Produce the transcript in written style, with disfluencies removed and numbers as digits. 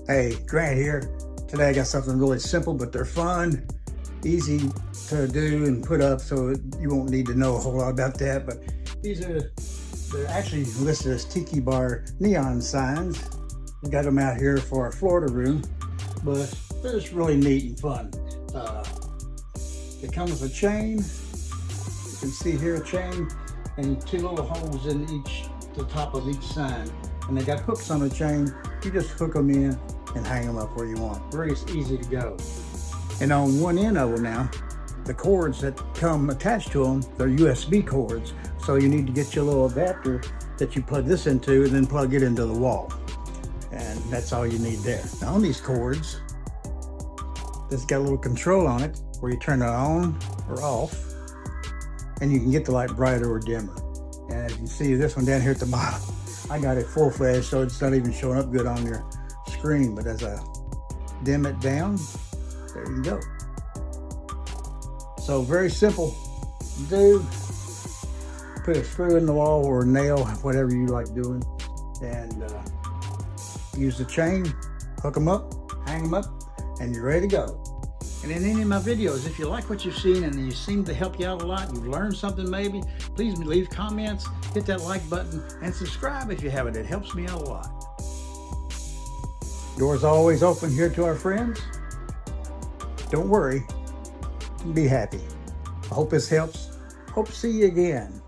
Hey, Grant here. Today I got something really simple, but they're fun, easy to do and put up, so you won't need to know a whole lot about that. But they're actually listed as Tiki Bar Neon signs. We got them out here for our Florida room, but they're just really neat and fun. They come with a chain. You can see here a chain and two little holes in the top of each sign. And they got hooks on the chain. You just hook them in and hang them up where you want. Very easy to go. And on one end of them now, the cords that come attached to them, they're USB cords. So you need to get your little adapter that you plug this into and then plug it into the wall. And that's all you need there. Now on these cords, it's got a little control on it where you turn it on or off, and you can get the light brighter or dimmer. And as you see this one down here at the bottom, I got it full-fledged, so it's not even showing up good on your screen, but as I dim it down, there you go. So very simple to do. Put a screw in the wall or a nail, whatever you like doing, and use the chain, hook them up, hang them up, and you're ready to go. And in any of my videos, if you like what you've seen and you seem to help you out a lot, you've learned something maybe, please leave comments, hit that like button, and subscribe if you haven't. It helps me out a lot. Doors always open here to our friends. Don't worry, be happy. I hope this helps. Hope to see you again.